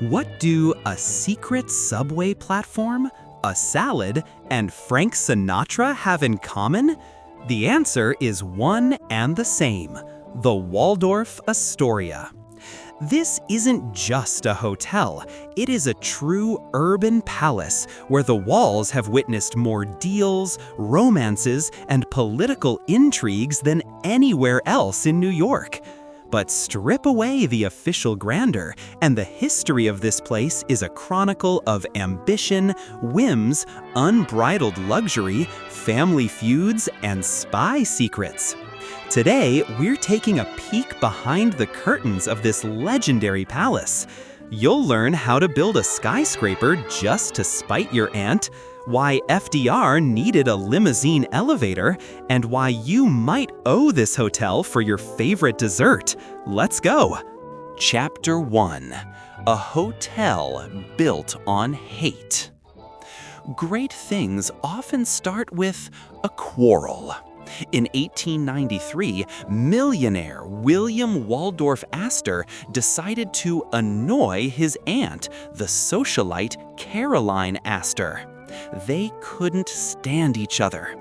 What do a secret subway platform, a salad, and Frank Sinatra have in common? The answer is one and the same: the Waldorf Astoria. This isn't just a hotel, it is a true urban palace where the walls have witnessed more deals, romances, and political intrigues than anywhere else in New York. But strip away the official grandeur, and the history of this place is a chronicle of ambition, whims, unbridled luxury, family feuds, and spy secrets. Today, we're taking a peek behind the curtains of this legendary palace. You'll learn how to build a skyscraper just to spite your aunt, why FDR needed a limousine elevator, and why you might owe this hotel for your favorite dessert. Let's go! Chapter 1: A Hotel Built on Hate. Great things often start with a quarrel. In 1893, millionaire William Waldorf Astor decided to annoy his aunt, the socialite Caroline Astor. They couldn't stand each other.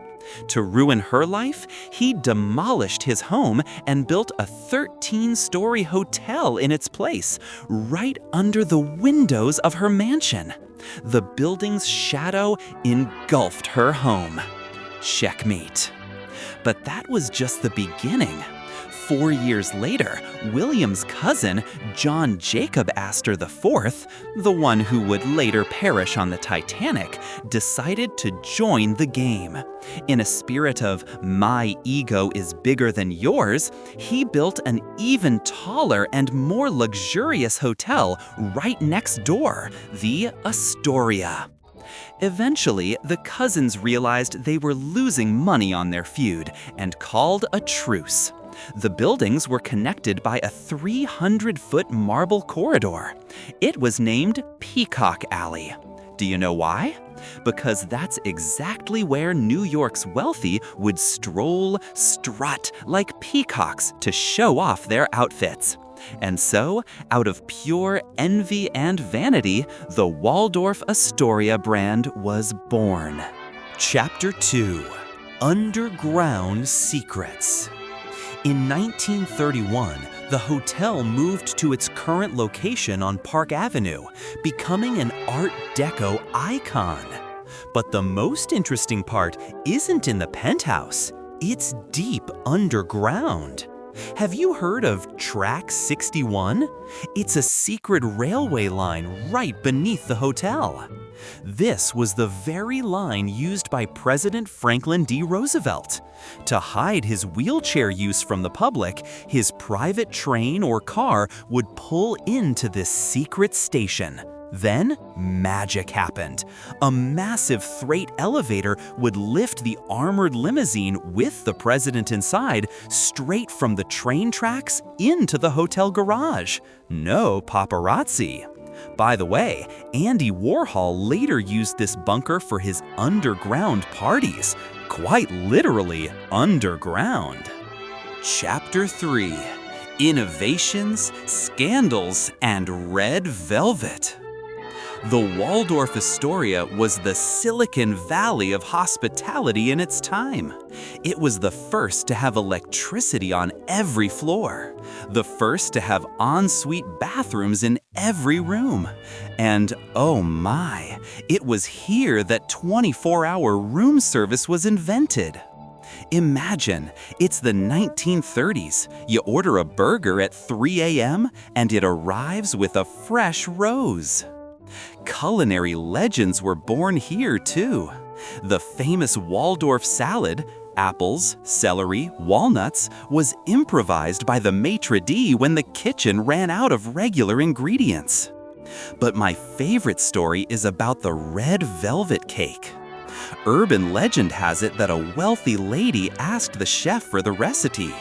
To ruin her life, he demolished his home and built a 13-story hotel in its place, right under the windows of her mansion. The building's shadow engulfed her home. Checkmate. But that was just the beginning. 4 years later, William's cousin, John Jacob Astor IV, the one who would later perish on the Titanic, decided to join the game. In a spirit of "my ego is bigger than yours," he built an even taller and more luxurious hotel right next door, the Astoria. Eventually, the cousins realized they were losing money on their feud and called a truce. The buildings were connected by a 300-foot marble corridor. It was named Peacock Alley. Do you know why? Because that's exactly where New York's wealthy would strut like peacocks to show off their outfits. And so, out of pure envy and vanity, the Waldorf Astoria brand was born. Chapter 2: Underground Secrets. In 1931, the hotel moved to its current location on Park Avenue, becoming an Art Deco icon. But the most interesting part isn't in the penthouse, it's deep underground. Have you heard of Track 61? It's a secret railway line right beneath the hotel. This was the very line used by President Franklin D. Roosevelt. To hide his wheelchair use from the public, his private train or car would pull into this secret station. Then, magic happened. A massive freight elevator would lift the armored limousine with the president inside straight from the train tracks into the hotel garage. No paparazzi. By the way, Andy Warhol later used this bunker for his underground parties. Quite literally underground. Chapter 3: Innovations, Scandals, and Red Velvet. The Waldorf Astoria was the Silicon Valley of hospitality in its time. It was the first to have electricity on every floor, the first to have ensuite bathrooms in every room. And oh my, it was here that 24-hour room service was invented. Imagine, it's the 1930s. You order a burger at 3 a.m. and it arrives with a fresh rose. Culinary legends were born here, too. The famous Waldorf Salad, apples, celery, walnuts, was improvised by the maitre d' when the kitchen ran out of regular ingredients. But my favorite story is about the red velvet cake. Urban legend has it that a wealthy lady asked the chef for the recipe.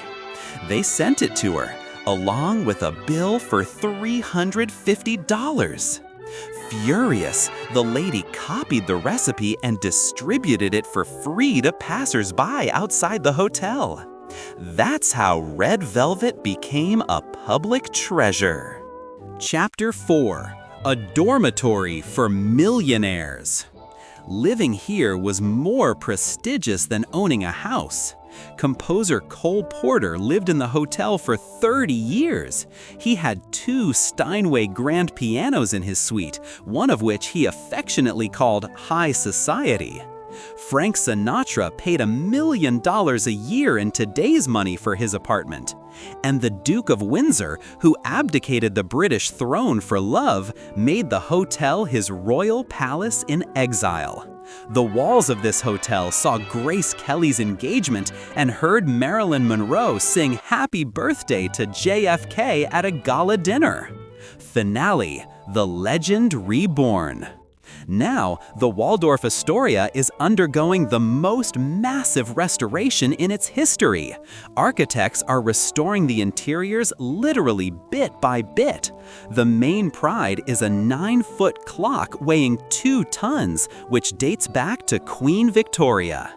They sent it to her, along with a bill for $350. Furious, the lady copied the recipe and distributed it for free to passers-by outside the hotel. That's how red velvet became a public treasure. Chapter 4: a dormitory for millionaires. Living here was more prestigious than owning a house. Composer Cole Porter lived in the hotel for 30 years. He had 2 Steinway grand pianos in his suite, one of which he affectionately called High Society. Frank Sinatra paid $1 million a year in today's money for his apartment. And the Duke of Windsor, who abdicated the British throne for love, made the hotel his royal palace in exile. The walls of this hotel saw Grace Kelly's engagement and heard Marilyn Monroe sing Happy Birthday to JFK at a gala dinner. Finale: The Legend Reborn. Now, the Waldorf Astoria is undergoing the most massive restoration in its history. Architects are restoring the interiors literally bit by bit. The main pride is a 9-foot clock weighing 2 tons, which dates back to Queen Victoria.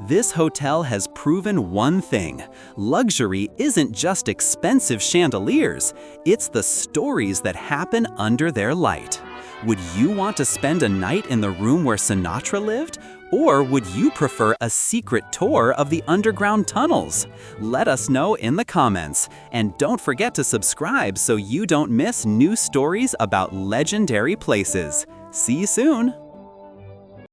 This hotel has proven one thing: luxury isn't just expensive chandeliers, it's the stories that happen under their light. Would you want to spend a night in the room where Sinatra lived? Or would you prefer a secret tour of the underground tunnels? Let us know in the comments. And don't forget to subscribe so you don't miss new stories about legendary places. See you soon!